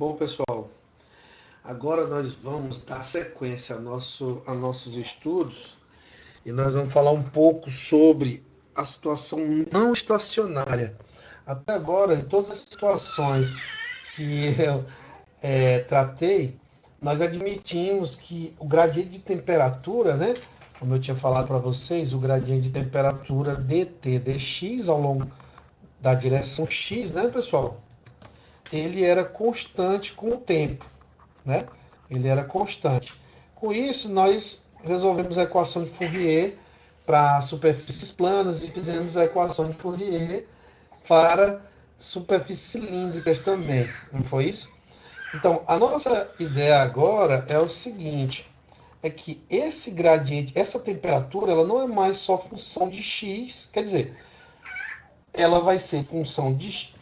Bom, pessoal, agora nós vamos dar sequência a nossos estudos e nós vamos falar um pouco sobre a situação não estacionária. Até agora, em todas as situações que eu tratei, nós admitimos que o gradiente de temperatura, né? Como eu tinha falado para vocês, o gradiente de temperatura dt dx ao longo da direção x, né, pessoal? Ele era constante com o tempo, né? Ele era constante. Com isso, nós resolvemos a equação de Fourier para superfícies planas e fizemos a equação de Fourier para superfícies cilíndricas também, não foi isso? Então, a nossa ideia agora é o seguinte, é que esse gradiente, essa temperatura, ela não é mais só função de x, quer dizer, ela vai ser função de...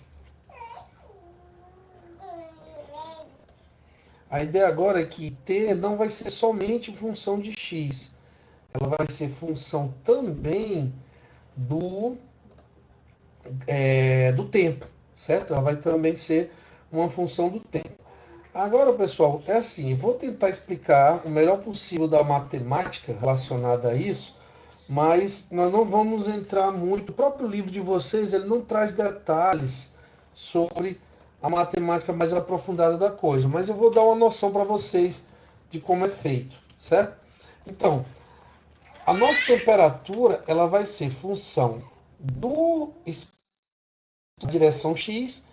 A ideia agora é que t não vai ser somente função de x, ela vai ser função também do tempo, certo? Ela vai também ser uma função do tempo. Agora, pessoal, é assim, eu vou tentar explicar o melhor possível da matemática relacionada a isso, mas nós não vamos entrar muito. O próprio livro de vocês, ele não traz detalhes sobre a matemática mais aprofundada da coisa, mas eu vou dar uma noção para vocês de como é feito, certo? Então, a nossa temperatura, ela vai ser função do direção x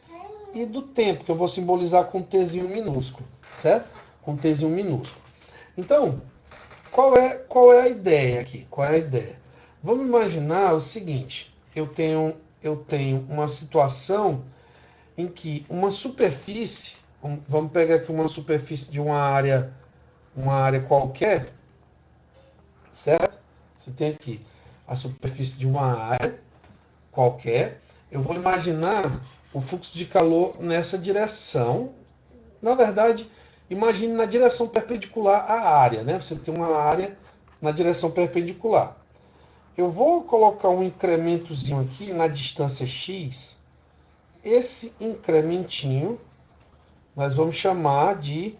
e do tempo, que eu vou simbolizar com tzinho minúsculo, certo? Com tzinho minúsculo. Então, qual é a ideia aqui? Qual é a ideia? Vamos imaginar o seguinte, eu tenho uma situação em que uma superfície, vamos pegar aqui uma superfície de uma área qualquer, certo? Você tem aqui a superfície de uma área qualquer. Eu vou imaginar o fluxo de calor nessa direção. Na verdade, imagine na direção perpendicular à área, né? Você tem uma área na direção perpendicular. Eu vou colocar um incrementozinho aqui na distância x. Esse incrementinho nós vamos chamar de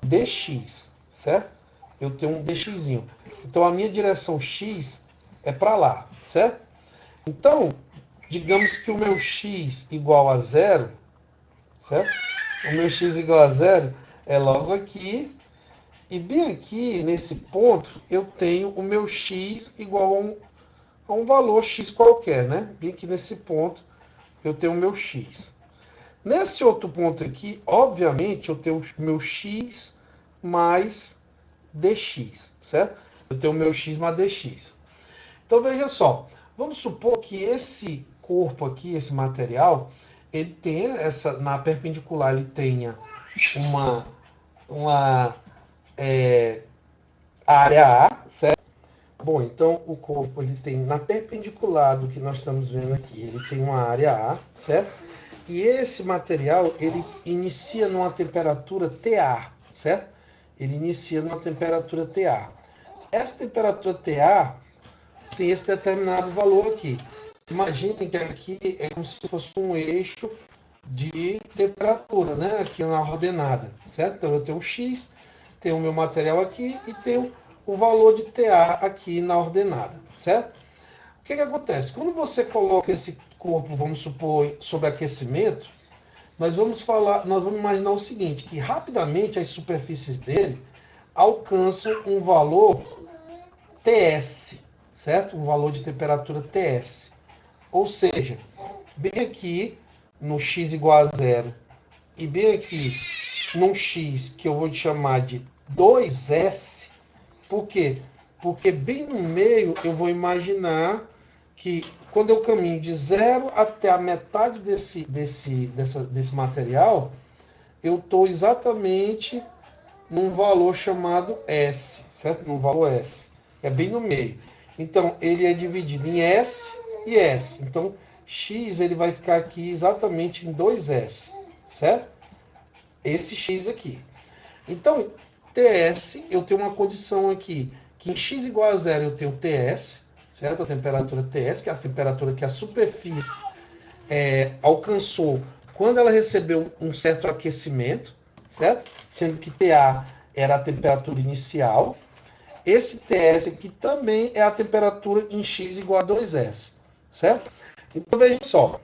dx, certo? Eu tenho um dxzinho. Então a minha direção x é para lá, certo? Então, digamos que o meu x igual a zero, certo? O meu x igual a zero é logo aqui. E bem aqui, nesse ponto, eu tenho o meu x igual a um valor x qualquer, né? Bem aqui nesse ponto, eu tenho o meu x. Nesse outro ponto aqui, obviamente, eu tenho o meu x mais dx, certo? Eu tenho o meu x mais dx. Então, veja só. Vamos supor que esse corpo aqui, esse material, ele tenha na perpendicular, ele tenha uma área A, certo? Bom, então o corpo ele tem na perpendicular do que nós estamos vendo aqui, ele tem uma área A, certo? E esse material ele inicia numa temperatura TA, certo? Ele inicia numa temperatura TA. Essa temperatura TA tem esse determinado valor aqui. Imagine que aqui é como se fosse um eixo de temperatura, né? Aqui na ordenada, certo? Então eu tenho o X, tenho o meu material aqui e tenho o valor de TA aqui na ordenada, certo? O que acontece? Quando você coloca esse corpo, vamos supor, sob aquecimento, nós vamos imaginar o seguinte, que rapidamente as superfícies dele alcançam um valor TS, certo? Um valor de temperatura TS. Ou seja, bem aqui no x igual a zero e bem aqui num x que eu vou chamar de 2S, por quê? Porque bem no meio eu vou imaginar que quando eu caminho de zero até a metade desse material, eu estou exatamente num valor chamado S, certo? Num valor S. É bem no meio. Então, ele é dividido em S e S. Então, X ele vai ficar aqui exatamente em 2S, certo? Esse X aqui. Então, TS, eu tenho uma condição aqui, que em X igual a zero eu tenho TS, certo? A temperatura TS, que é a temperatura que a superfície alcançou quando ela recebeu um certo aquecimento, certo? Sendo que TA era a temperatura inicial, esse TS aqui também é a temperatura em X igual a 2S, certo? Então, veja só,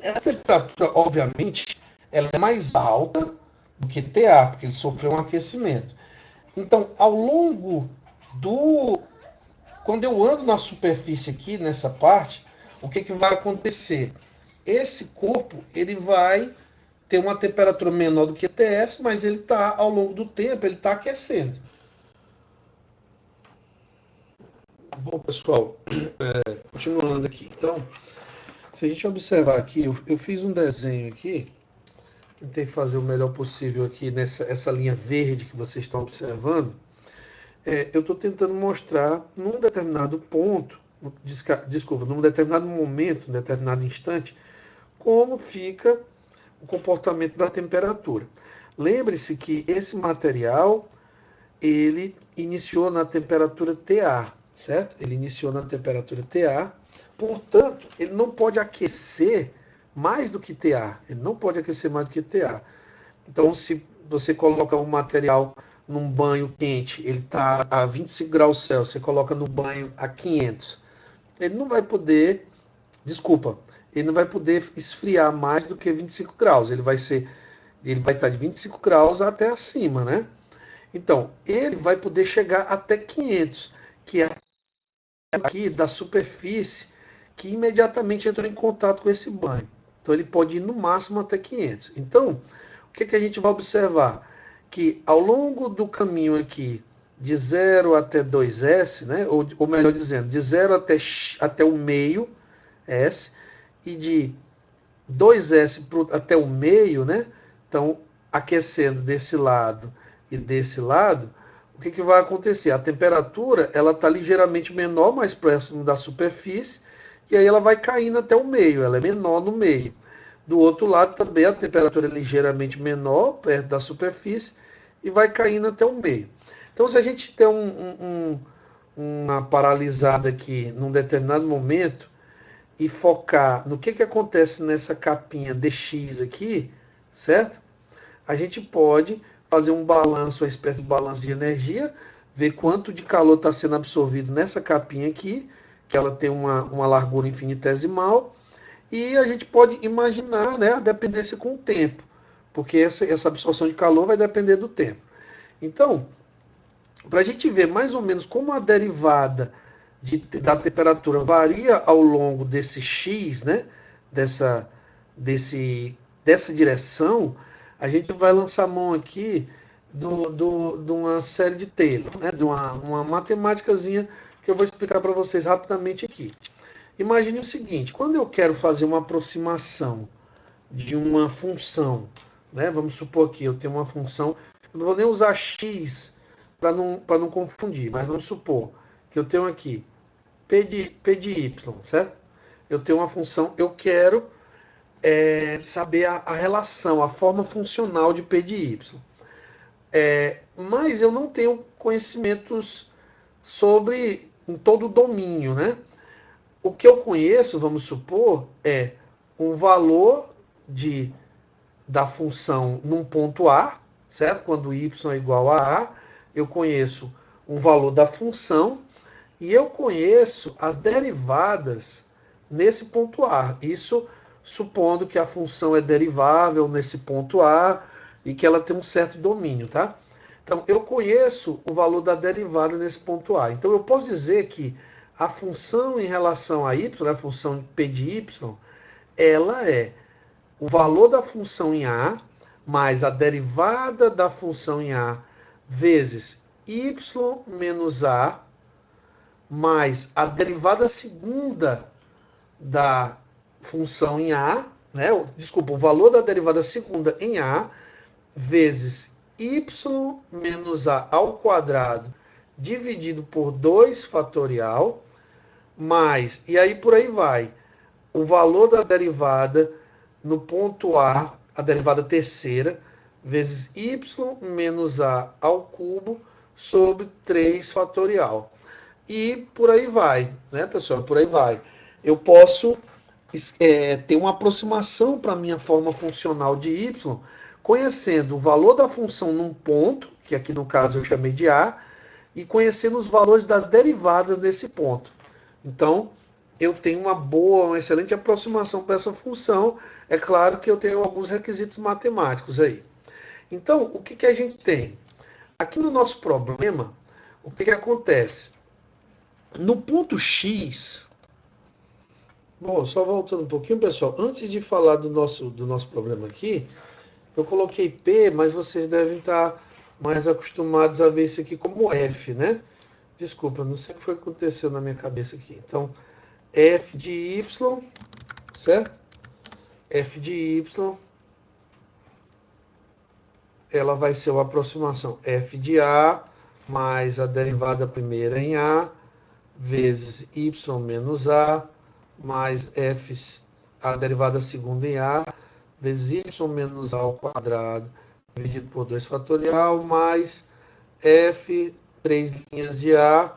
essa temperatura, obviamente, ela é mais alta do que TA, porque ele sofreu um aquecimento. Então, ao longo do... Quando eu ando na superfície aqui, nessa parte, o que, que vai acontecer? Esse corpo, ele vai ter uma temperatura menor do que TS, mas ele está, ao longo do tempo, ele está aquecendo. Bom, pessoal, continuando aqui. Então, se a gente observar aqui, eu fiz um desenho aqui, tentei fazer o melhor possível aqui nessa linha verde que vocês estão observando. Eu estou tentando mostrar num determinado ponto, desculpa, num determinado momento, num determinado instante, como fica o comportamento da temperatura. Lembre-se que esse material, ele iniciou na temperatura TA, certo? Ele iniciou na temperatura TA, portanto, ele não pode aquecer mais do que TA. Ele não pode aquecer mais do que TA. Então, se você coloca um material num banho quente, ele está a 25 graus Celsius, você coloca no banho a 500, ele não vai poder, ele não vai poder esfriar mais do que 25 graus. Ele vai estar de 25 graus até acima, né? Então, ele vai poder chegar até 500, que é aqui da superfície que imediatamente entrou em contato com esse banho. Então, ele pode ir no máximo até 500. Então, o que a gente vai observar? Que ao longo do caminho aqui, de 0 até 2S, né? ou melhor dizendo, de 0 até o meio S, e de 2S até o meio, né? Então, aquecendo desse lado e desse lado, o que, que vai acontecer? A temperatura ela está ligeiramente menor, mais próximo da superfície, e aí ela vai caindo até o meio, ela é menor no meio. Do outro lado também a temperatura é ligeiramente menor, perto da superfície, e vai caindo até o meio. Então, se a gente tem uma paralisada aqui num determinado momento e focar no que acontece nessa capinha DX aqui, certo? A gente pode fazer um balanço, uma espécie de balanço de energia, ver quanto de calor está sendo absorvido nessa capinha aqui, que ela tem uma largura infinitesimal, e a gente pode imaginar, né, a dependência com o tempo, porque essa absorção de calor vai depender do tempo. Então, para a gente ver mais ou menos como a derivada da temperatura varia ao longo desse X, né, dessa direção, a gente vai lançar mão aqui de uma série de Taylor, né, de uma matemáticazinha que eu vou explicar para vocês rapidamente aqui. Imagine o seguinte, quando eu quero fazer uma aproximação de uma função, né, vamos supor que eu tenho uma função, eu não vou nem usar x para não confundir, mas vamos supor que eu tenho aqui P de y, certo? Eu tenho uma função, eu quero saber a relação, a forma funcional de P de y. Mas eu não tenho conhecimentos sobre em todo o domínio, né? O que eu conheço, vamos supor, é um valor da função num ponto A, certo? Quando y é igual a A, eu conheço um valor da função e eu conheço as derivadas nesse ponto A. Isso supondo que a função é derivável nesse ponto A e que ela tem um certo domínio, tá? Então, eu conheço o valor da derivada nesse ponto A. Então, eu posso dizer que a função em relação a y, a função P de y, ela é o valor da função em A mais a derivada da função em A vezes y menos A mais a derivada segunda da função em A, né? Desculpa, o valor da derivada segunda em A vezes y menos A ao quadrado dividido por 2 fatorial, mais, e aí por aí vai, o valor da derivada no ponto A, a derivada terceira, vezes y menos A ao cubo sobre 3 fatorial. E por aí vai, né, pessoal? Por aí vai. Eu posso ter uma aproximação para a minha forma funcional de y, conhecendo o valor da função num ponto, que aqui no caso eu chamei de a, e conhecendo os valores das derivadas nesse ponto. Então, eu tenho uma excelente aproximação para essa função. É claro que eu tenho alguns requisitos matemáticos aí. Então, o que a gente tem? Aqui no nosso problema, o que acontece? No ponto X, bom, só voltando um pouquinho, pessoal, antes de falar do nosso problema aqui, eu coloquei P, mas vocês devem estar mais acostumados a ver isso aqui como F, né? Desculpa, não sei o que foi que aconteceu na minha cabeça aqui. Então, F de Y, certo? F de Y, ela vai ser uma aproximação F de A mais a derivada primeira em A, vezes Y menos A, mais F, a derivada segunda em A, vezes Y menos A ao quadrado, dividido por 2 fatorial, mais F, 3 linhas de A,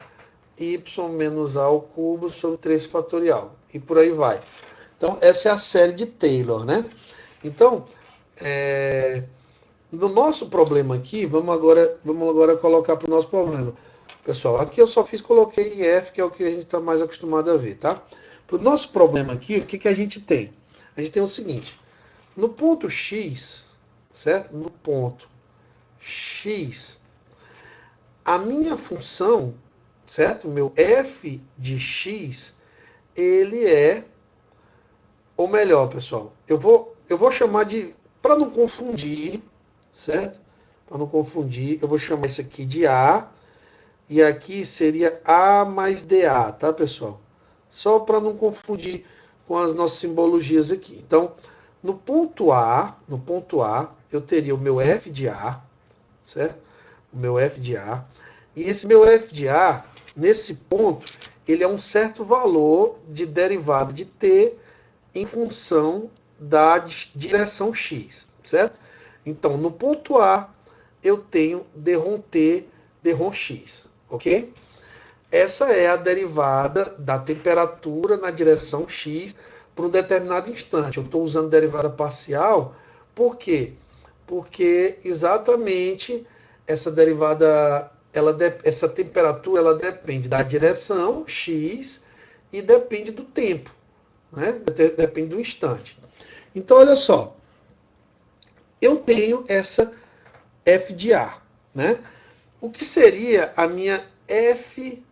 Y menos A ao cubo sobre 3 fatorial. E por aí vai. Então, essa é a série de Taylor, né? Então, no nosso problema aqui, vamos agora colocar para o nosso problema. Pessoal, aqui eu só coloquei em F, que é o que a gente está mais acostumado a ver, tá? Para o nosso problema aqui, o que a gente tem? A gente tem o seguinte, no ponto X, certo? No ponto X, a minha função, certo? O meu F de X, ele é, ou melhor, pessoal, eu vou chamar de, para não confundir, certo? Para não confundir, eu vou chamar isso aqui de A, e aqui seria A mais DA, tá, pessoal? Só para não confundir com as nossas simbologias aqui. Então, no ponto A, eu teria o meu F de A, certo? O meu F de A. E esse meu F de A, nesse ponto, ele é um certo valor de derivada de T em função da direção X, certo? Então, no ponto A, eu tenho dρ T, dρ X, ok? Essa é a derivada da temperatura na direção X por um determinado instante. Eu estou usando derivada parcial, por quê? Porque exatamente essa derivada, essa temperatura, ela depende da direção X e depende do tempo, né? Depende do instante. Então, olha só, eu tenho essa F de A, né? O que seria a minha F'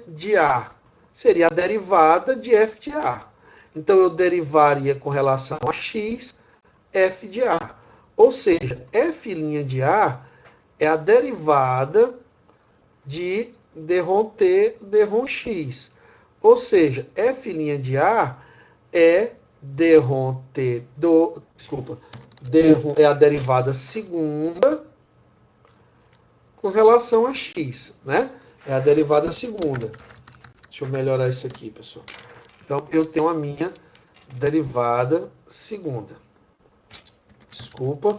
de A? Seria a derivada de F de A. Então, eu derivaria com relação a X, F de A. Ou seja, F' de A é a derivada de dρ T, dρ X. Ou seja, F' de A é dρ T do... Desculpa. É a derivada segunda com relação a x, né? É a derivada segunda. Deixa eu melhorar isso aqui, pessoal. Então, eu tenho a minha derivada segunda. Desculpa.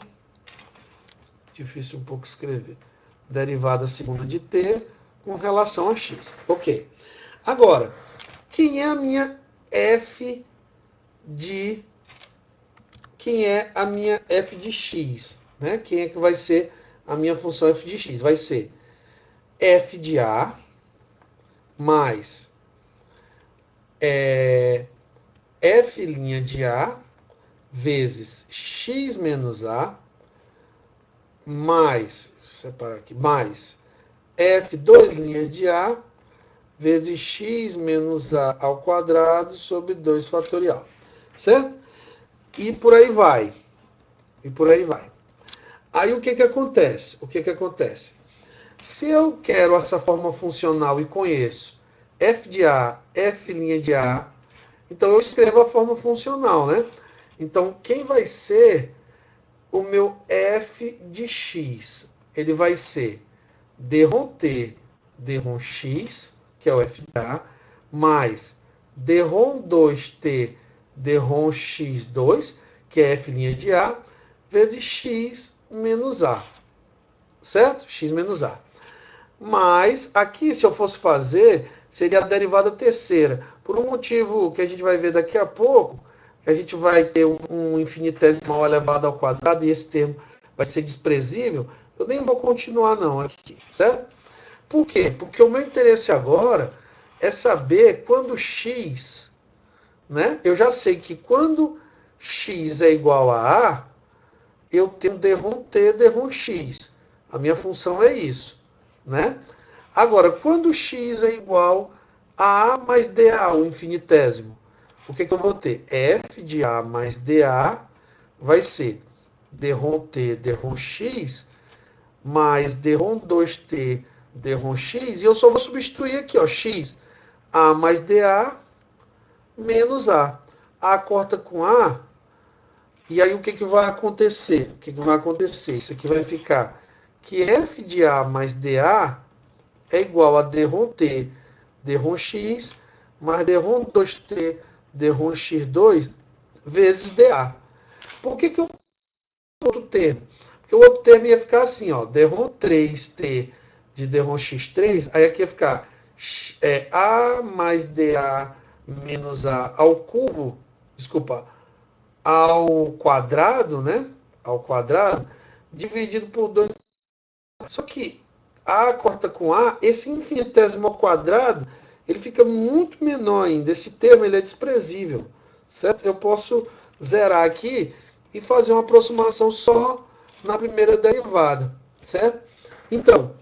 Difícil um pouco escrever. Derivada segunda de t com relação a x. Ok. Agora, quem é a minha f de... Quem é a minha f de x? Né? Quem é que vai ser a minha função f de x? Vai ser f de a mais f' de a vezes x menos a mais, separar aqui, mais f 2' de a vezes x menos a ao quadrado sobre 2 fatorial. Certo? E por aí vai. E por aí vai. Aí o que acontece? O que acontece? Se eu quero essa forma funcional e conheço f de a, f' de a, então eu escrevo a forma funcional, né? Então, quem vai ser o meu f de x? Ele vai ser dρ T, dρ x, que é o f de a, mais dρ 2T, dρ x2, que é f' de a, vezes x menos a. Certo? X menos a. Mas, aqui, se eu fosse fazer, seria a derivada terceira. Por um motivo que a gente vai ver daqui a pouco, que a gente vai ter um infinitesimal elevado ao quadrado e esse termo vai ser desprezível, eu nem vou continuar não aqui, certo? Por quê? Porque o meu interesse agora é saber quando x, né? Eu já sei que quando x é igual a A, eu tenho dρ t, dρ x. A minha função é isso, né? Agora, quando x é igual a A mais dA, o infinitésimo, o que eu vou ter? F de A mais dA vai ser dρ t, dρ x, mais dρ 2t, dρ x, e eu só vou substituir aqui, ó, x, A mais dA, menos A. A corta com A, e aí o que vai acontecer? O que vai acontecer? Isso aqui vai ficar que F de A mais dA é igual a dρ t, dρ x, mais dρ 2t, dρ x2, vezes dA. Por que eu outro termo? Porque o outro termo ia ficar assim, ó, dρ 3t de dρ x3, aí aqui ia ficar A mais dA menos A ao cubo, desculpa, ao quadrado, né? Ao quadrado, dividido por 2. Só que A corta com A, esse infinitésimo ao quadrado, ele fica muito menor ainda. Esse termo ele é desprezível, certo? Eu posso zerar aqui e fazer uma aproximação só na primeira derivada, certo? Então,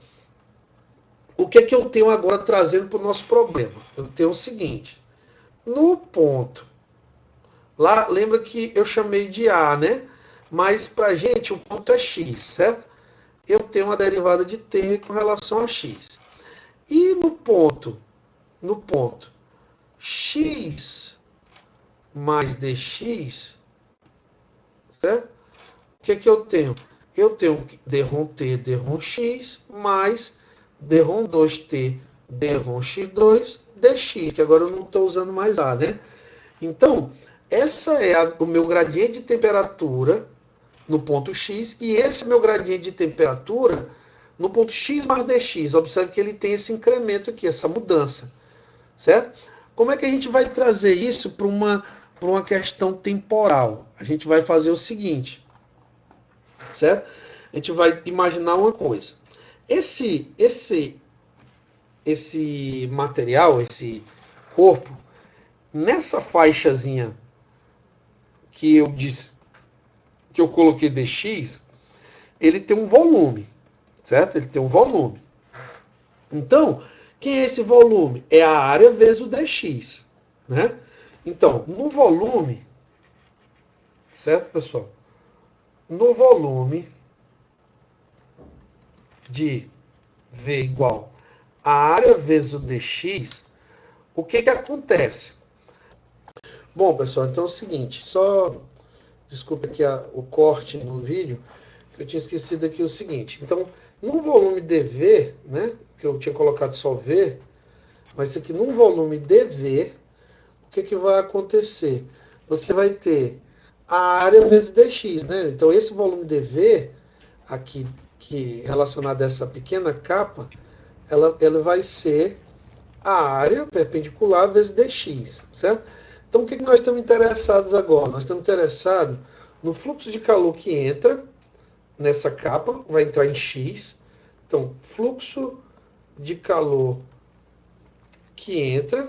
o que é que eu tenho agora trazendo para o nosso problema? Eu tenho o seguinte, no ponto, lá, lembra que eu chamei de A, né? Mas para a gente o ponto é x, certo? Eu tenho uma derivada de t com relação a x. E no ponto x mais dx, certo? O que é que eu tenho? Eu tenho dρ t, dρ x, mais dρ 2t, dρ x2, dx, que agora eu não estou usando mais A, né? Então, essa é o meu gradiente de temperatura no ponto x, e esse é meu gradiente de temperatura no ponto x mais dx. Observe que ele tem esse incremento aqui, essa mudança, certo? Como é que a gente vai trazer isso para uma questão temporal? A gente vai fazer o seguinte, certo? A gente vai imaginar uma coisa. Esse material, esse corpo, nessa faixazinha que eu disse, que eu coloquei dx, ele tem um volume, certo? Ele tem um volume. Então, quem é esse volume? É a área vezes o dx, né? Então, no volume, certo, pessoal? No volume de V igual a área vezes o dx, o que acontece? Bom, pessoal, então é o seguinte, só desculpa aqui o corte no vídeo, que eu tinha esquecido aqui o seguinte. Então, no volume dV, né, que eu tinha colocado só V, mas isso aqui no volume dV, o que vai acontecer? Você vai ter a área vezes dx, né? Então, esse volume dV, aqui, que relacionado a essa pequena capa, ela vai ser a área perpendicular vezes dx, certo? Então, o que nós estamos interessados agora? Nós estamos interessados no fluxo de calor que entra nessa capa, vai entrar em x. Então, fluxo de calor que entra,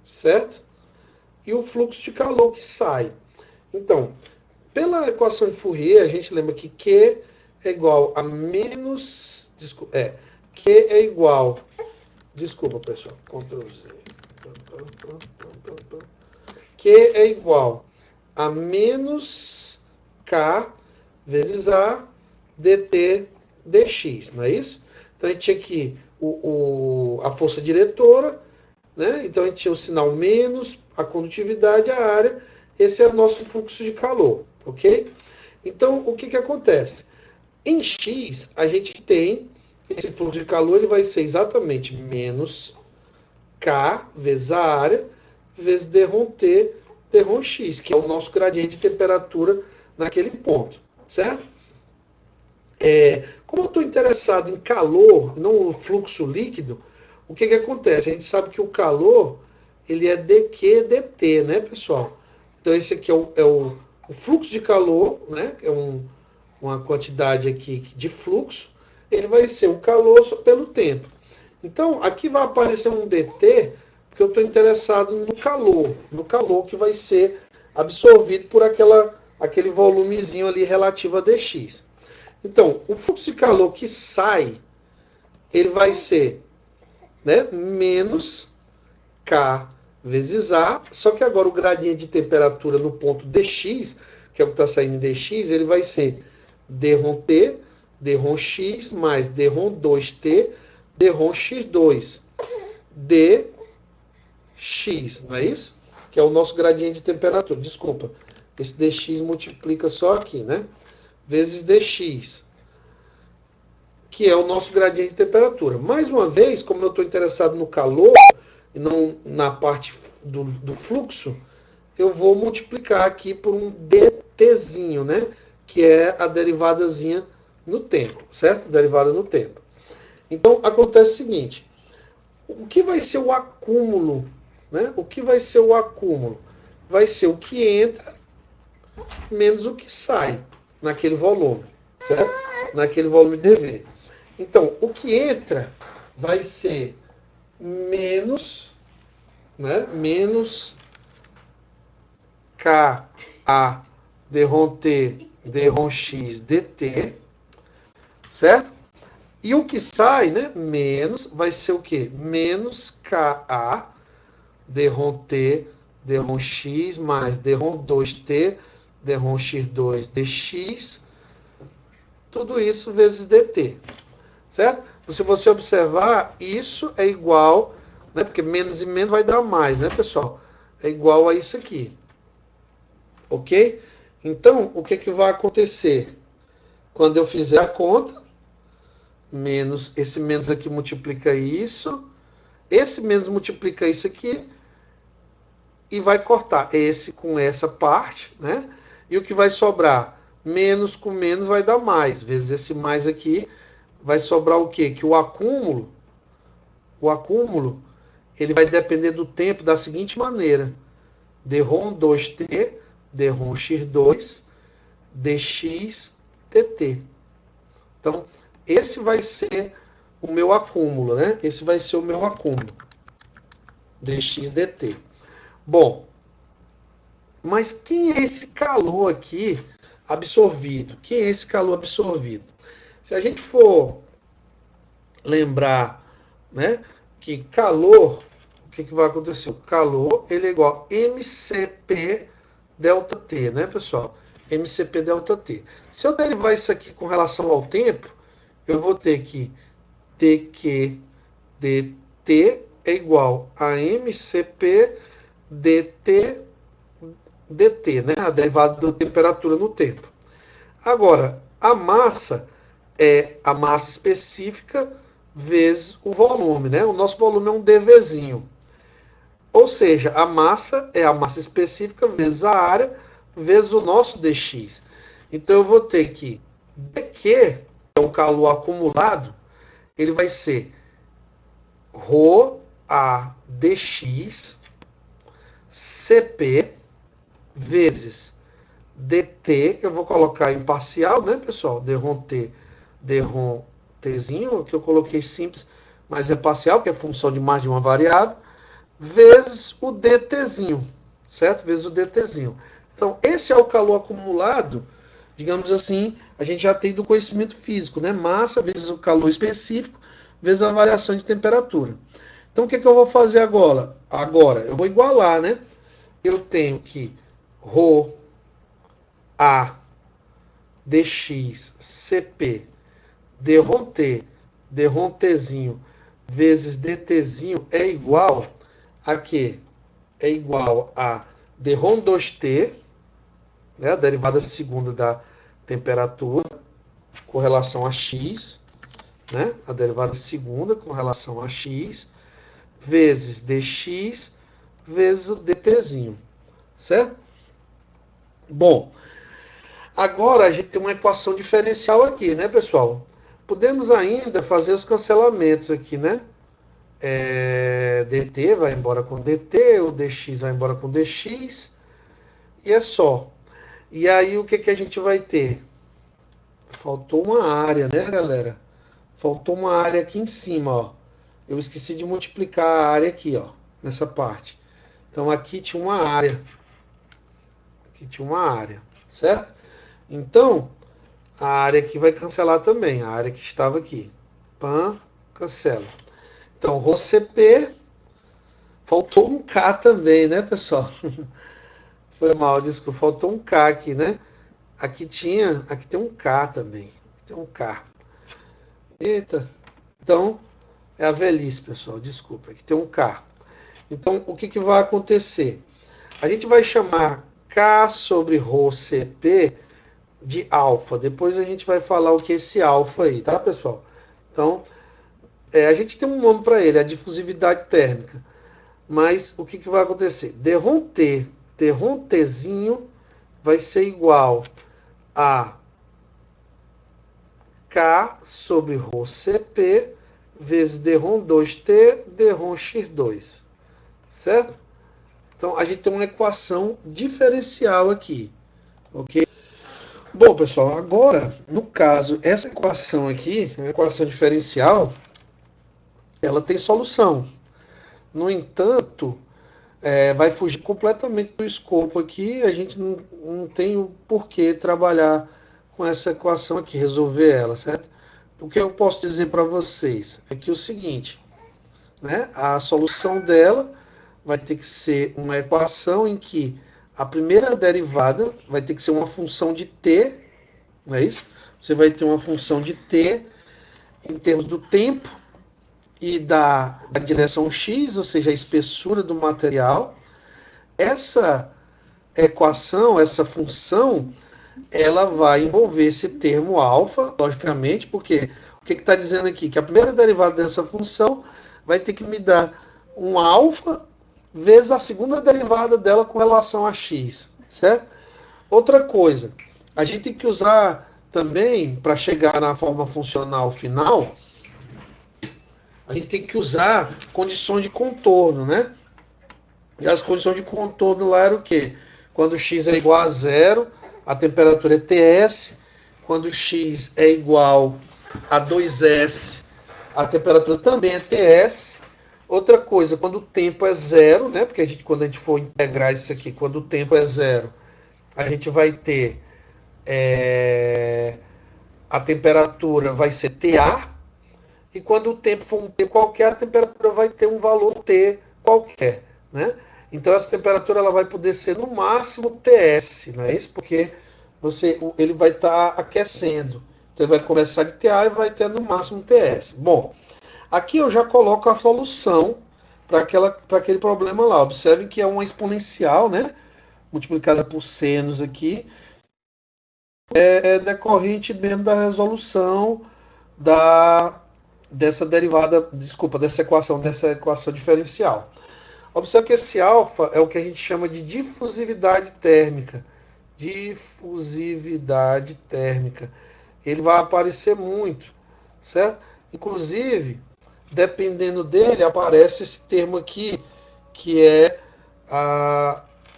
certo? E o fluxo de calor que sai. Então, pela equação de Fourier, a gente lembra que Q é igual a menos... Q é igual... Desculpa, pessoal. Ctrl Z. Q é igual a menos K vezes A dt dx, não é isso? Então, a gente tinha aqui a força diretora, né? Então, a gente tinha o sinal menos, a condutividade, a área. Esse é o nosso fluxo de calor, ok? Então, o que acontece? Em x, a gente tem esse fluxo de calor, ele vai ser exatamente menos K vezes a área, vezes dρ t, dρ x, que é o nosso gradiente de temperatura naquele ponto, certo? Como eu estou interessado em calor, não no fluxo líquido, o que acontece? A gente sabe que o calor, ele é dQ dt, né, pessoal? Então, esse aqui o fluxo de calor, né, que é uma quantidade aqui de fluxo, ele vai ser o calor pelo tempo. Então, aqui vai aparecer um dt, porque eu estou interessado no calor que vai ser absorvido por aquele volumezinho ali relativo a dx. Então, o fluxo de calor que sai, ele vai ser, né, menos K vezes A, só que agora o gradiente de temperatura no ponto dx, que é o que está saindo em dx, ele vai ser dρt, dρx mais dρ2t, dρx2, dx, não é isso? Que é o nosso gradiente de temperatura. Desculpa, esse dx multiplica só aqui, né? Vezes dx, que é o nosso gradiente de temperatura. Mais uma vez, como eu estou interessado no calor e não na parte do fluxo, eu vou multiplicar aqui por um dtzinho, né? Que é a derivadazinha no tempo, certo? Derivada no tempo. Então, acontece o seguinte, o que vai ser o acúmulo, né? O que vai ser o acúmulo? Vai ser o que entra menos o que sai naquele volume, certo? Naquele volume dV. Então, o que entra vai ser menos, né? Menos Ka dρt, dρx, dt, certo? E o que sai, né? Menos, vai ser o quê? Menos Ka dρt, dρx mais dρ2t, dρx2, dx, tudo isso vezes dt, certo? Se você observar, isso é igual, né? Porque menos e menos vai dar mais, né, pessoal? É igual a isso aqui. Ok? Então, o que vai acontecer? Quando eu fizer a conta, menos, esse menos aqui multiplica isso, esse menos multiplica isso aqui, e vai cortar esse com essa parte, né? E o que vai sobrar? Menos com menos vai dar mais, vezes esse mais aqui, vai sobrar o quê? Que o acúmulo, ele vai depender do tempo da seguinte maneira. dρ2t, dρx2, dx, dt. Então, esse vai ser o meu acúmulo, né? Esse vai ser o meu acúmulo. dx, dt. Bom, mas quem é esse calor aqui absorvido? Quem é esse calor absorvido? Se a gente for lembrar, né, que calor, o que vai acontecer? O calor, ele é igual a mCp delta T, né, pessoal? mCp delta T. Se eu derivar isso aqui com relação ao tempo, eu vou ter que dq dt é igual a mCp dt, né? A derivada da temperatura no tempo. Agora, a massa é a massa específica vezes o volume, né? O nosso volume é um dVzinho. Ou seja, a massa é a massa específica vezes a área vezes o nosso dx. Então eu vou ter que dq, que é o calor acumulado, ele vai ser ρ a dx cp vezes dt, eu vou colocar em parcial, né, pessoal? dρt, dρtzinho, que eu coloquei simples, mas é parcial, porque é função de mais de uma variável, vezes o dtzinho, certo? Vezes o dtzinho. Então, esse é o calor acumulado, digamos assim, a gente já tem do conhecimento físico, né? Massa vezes o calor específico, vezes a variação de temperatura. Então, o que eu vou fazer agora? Agora, eu vou igualar, né? Eu tenho que ρ a dx cp dρt, dρtzinho vezes dtzinho é igual a quê? É igual a dρ2t, né, a derivada segunda da temperatura, com relação a x, né, a derivada segunda com relação a x, vezes dx, vezes o dtzinho, certo? Bom, agora a gente tem uma equação diferencial aqui, né, pessoal? Podemos ainda fazer os cancelamentos aqui, né? dt vai embora com dt, o dx vai embora com dx, e é só. E aí o que a gente vai ter? Faltou uma área, né, galera? Faltou uma área aqui em cima, ó. Eu esqueci de multiplicar a área aqui, ó, nessa parte. Então aqui tinha uma área. Aqui tinha uma área, certo? Então, a área aqui vai cancelar também, a área que estava aqui. Pan, cancela. Então, ρCp, faltou um K também, né, pessoal? Foi mal, desculpa, faltou um K aqui, né? Aqui tem um K também. Tem um K. Eita. Então, é a velhice, pessoal, desculpa. Aqui tem um K. Então, o que vai acontecer? A gente vai chamar K sobre ρCp de alfa. Depois a gente vai falar o que é esse alfa aí, tá, pessoal? Então, a gente tem um nome para ele, a difusividade térmica. Mas o que vai acontecer? T Tzinho vai ser igual a K sobre ρCp vezes D2T, Dρx2. Certo? Então, a gente tem uma equação diferencial aqui. Ok? Bom, pessoal, agora, no caso, essa equação aqui, a equação diferencial, ela tem solução. No entanto, vai fugir completamente do escopo aqui, a gente não tem o porquê trabalhar com essa equação aqui, resolver ela, certo? O que eu posso dizer para vocês é que é o seguinte, né? A solução dela vai ter que ser uma equação em que a primeira derivada vai ter que ser uma função de t, não é isso? Você vai ter uma função de t em termos do tempo e da direção x, ou seja, a espessura do material. Essa equação, essa função, ela vai envolver esse termo alfa, logicamente, porque o que está dizendo aqui? Que a primeira derivada dessa função vai ter que me dar um alfa vezes a segunda derivada dela com relação a x, certo? Outra coisa, a gente tem que usar também, para chegar na forma funcional final, a gente tem que usar condições de contorno, né? E as condições de contorno lá eram o quê? Quando x é igual a zero, a temperatura é Ts. Quando x é igual a 2S, a temperatura também é Ts. Outra coisa, quando o tempo é zero, né? Porque quando a gente for integrar isso aqui, quando o tempo é zero, a gente vai ter a temperatura vai ser TA, e quando o tempo for um tempo qualquer, a temperatura vai ter um valor T qualquer, né? Então essa temperatura ela vai poder ser no máximo TS, não é isso? Porque ele vai estar aquecendo. Então ele vai começar de TA e vai ter no máximo TS. Bom, aqui eu já coloco a solução para aquele problema lá. Observe que é uma exponencial, né? Multiplicada por senos aqui. É decorrente mesmo da resolução dessa derivada, desculpa, dessa equação diferencial. Observe que esse alfa é o que a gente chama de difusividade térmica. Difusividade térmica. Ele vai aparecer muito, certo? Inclusive, dependendo dele, aparece esse termo aqui, que é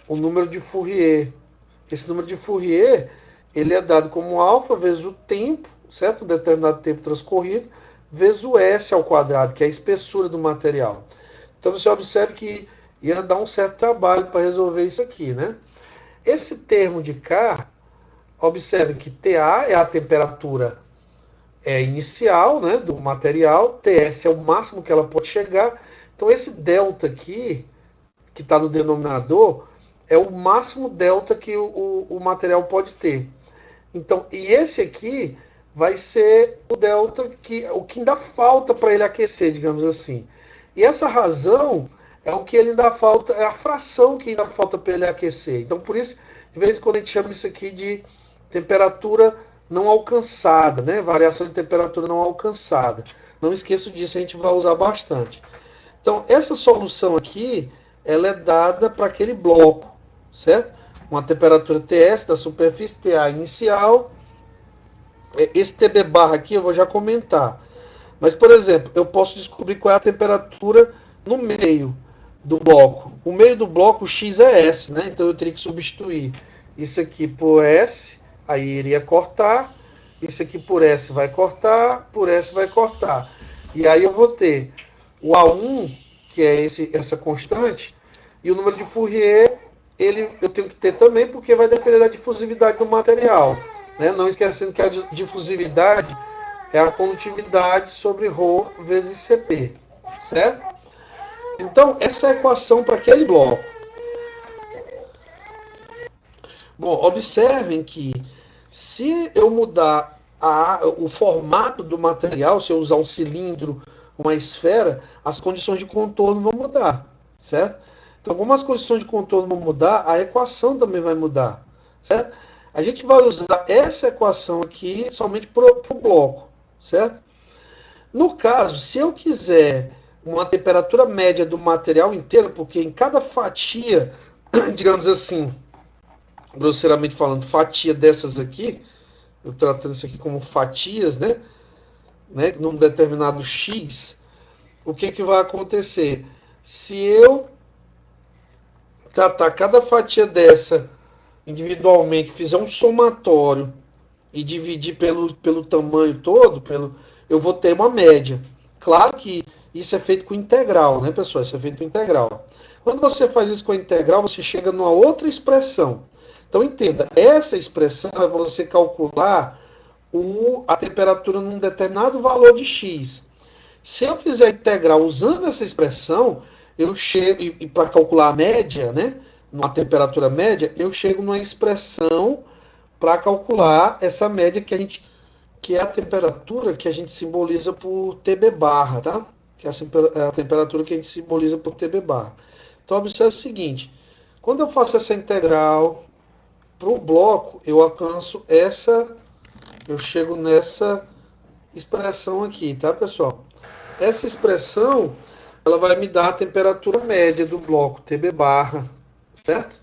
o número de Fourier. Esse número de Fourier, ele é dado como alfa vezes o tempo, certo? Um determinado tempo transcorrido, vezes o S ao quadrado, que é a espessura do material. Então você observe que ia dar um certo trabalho para resolver isso aqui, né? Esse termo de K, observe que TA é a temperatura inicial, né, do material, TS é o máximo que ela pode chegar. Então esse delta aqui, que está no denominador, é o máximo delta que o material pode ter. Então, e esse aqui vai ser o delta, o que ainda falta para ele aquecer, digamos assim. E essa razão é o que ele ainda falta, é a fração que ainda falta para ele aquecer. Então, por isso, de vez em quando a gente chama isso aqui de temperatura não alcançada, né? Variação de temperatura não alcançada. Não esqueça disso, a gente vai usar bastante. Então, essa solução aqui, ela é dada para aquele bloco, certo? Uma temperatura Ts da superfície, TA inicial. Esse TB barra aqui eu vou já comentar. Mas, por exemplo, eu posso descobrir qual é a temperatura no meio do bloco. O meio do bloco, o X é S, né? Então eu teria que substituir isso aqui por S, aí iria cortar, isso aqui por S vai cortar, por S vai cortar. E aí eu vou ter o A1, que é essa constante, e o número de Fourier, eu tenho que ter também, porque vai depender da difusividade do material. Né? Não esquecendo que a difusividade é a condutividade sobre ρ vezes Cp, certo? Então, essa é a equação para aquele bloco. Bom, observem que se eu mudar o formato do material, se eu usar um cilindro, uma esfera, as condições de contorno vão mudar, certo? Então, como as condições de contorno vão mudar, a equação também vai mudar, certo? A gente vai usar essa equação aqui somente para o bloco, certo? No caso, se eu quiser uma temperatura média do material inteiro, porque em cada fatia, digamos assim, grosseiramente falando, fatia dessas aqui, eu tratando isso aqui como fatias, né? Num determinado X, o que vai acontecer? Se eu tratar cada fatia dessa individualmente, fizer um somatório e dividir pelo tamanho todo, eu vou ter uma média. Claro que isso é feito com integral, né, pessoal? Isso é feito com integral. Quando você faz isso com a integral, você chega numa outra expressão. Então, entenda, essa expressão é você calcular a temperatura num determinado valor de x. Se eu fizer a integral usando essa expressão, eu chego, e para calcular a média, né, numa temperatura média, eu chego numa expressão para calcular essa média que é a temperatura que a gente simboliza por TB barra, tá? Que é a temperatura que a gente simboliza por TB barra. Então, observe o seguinte, quando eu faço essa integral para o bloco, eu alcanço eu chego nessa expressão aqui, tá, pessoal? Essa expressão, ela vai me dar a temperatura média do bloco TB barra, certo?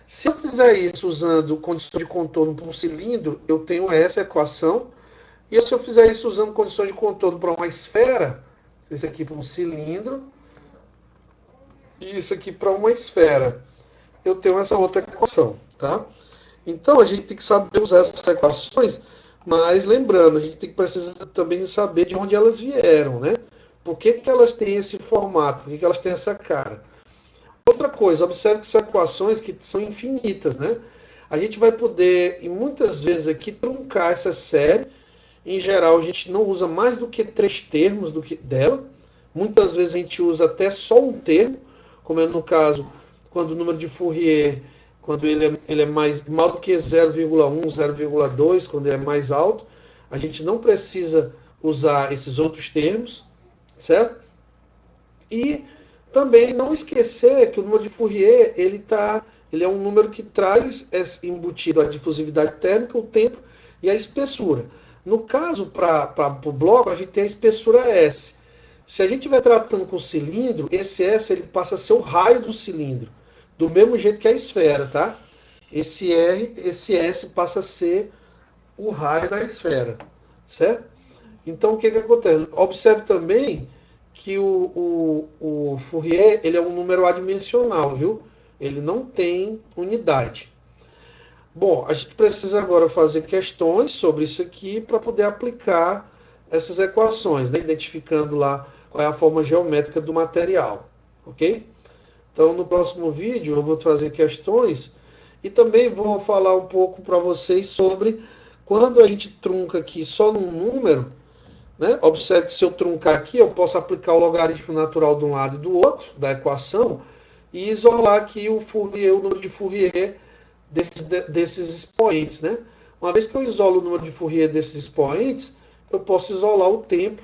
Se eu fizer isso usando condições de contorno para um cilindro, eu tenho essa equação. E se eu fizer isso usando condições de contorno para uma esfera, isso aqui para um cilindro, e isso aqui para uma esfera, eu tenho essa outra equação, tá? Então a gente tem que saber usar essas equações, mas lembrando, a gente precisa também saber de onde elas vieram, né? Por que elas têm esse formato? Por que elas têm essa cara? Outra coisa, observe que são equações que são infinitas, né? A gente vai poder, e muitas vezes aqui, truncar essa série. Em geral, a gente não usa mais do que 3 termos dela. Muitas vezes a gente usa até só um termo, como é no caso, quando o número de Fourier, quando ele é maior do que 0,1, 0,2, quando ele é mais alto, a gente não precisa usar esses outros termos, certo? E também não esquecer que o número de Fourier, ele é um número que traz embutido a difusividade térmica, o tempo e a espessura. No caso, para o bloco, a gente tem a espessura S. Se a gente estiver tratando com o cilindro, esse S ele passa a ser o raio do cilindro, do mesmo jeito que a esfera, tá? Esse S passa a ser o raio da esfera, certo? Então, o que acontece? Observe também que o Fourier ele é um número adimensional, viu? Ele não tem unidade. Bom, a gente precisa agora fazer questões sobre isso aqui para poder aplicar essas equações, né? Identificando lá qual é a forma geométrica do material, ok? Então, no próximo vídeo eu vou trazer questões e também vou falar um pouco para vocês sobre quando a gente trunca aqui só num número, né? Observe que se eu truncar aqui, eu posso aplicar o logaritmo natural de um lado e do outro da equação e isolar aqui o número de Fourier desses expoentes, né? Uma vez que eu isolo o número de Fourier desses expoentes, eu posso isolar o tempo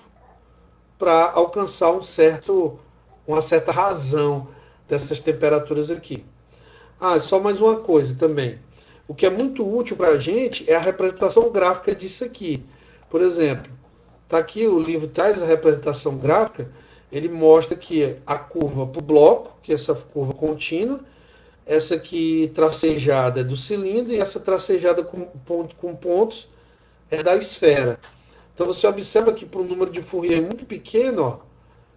para alcançar uma certa razão dessas temperaturas aqui. Só mais uma coisa também. O que é muito útil para a gente é a representação gráfica disso aqui. Por exemplo, tá aqui o livro traz a representação gráfica, ele mostra que a curva para o bloco, que é essa curva contínua, essa aqui tracejada é do cilindro e essa tracejada com pontos é da esfera. Então você observa que para um número de Fourier muito pequeno, ó,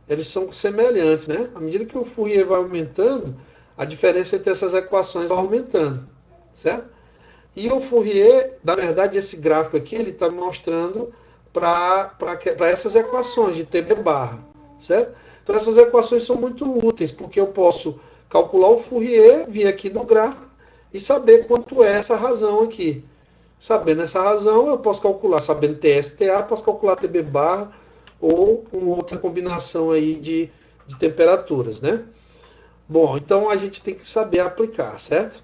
eles são semelhantes, né? À medida que o Fourier vai aumentando, a diferença entre essas equações vai aumentando, certo? E o Fourier, na verdade, esse gráfico aqui, ele está mostrando para essas equações de TB barra, certo? Então essas equações são muito úteis, porque eu posso calcular o Fourier, vir aqui no gráfico e saber quanto é essa razão aqui. Sabendo essa razão, eu posso calcular, sabendo TSTA, posso calcular TB barra ou uma outra combinação aí de temperaturas, né? Bom, então a gente tem que saber aplicar, certo?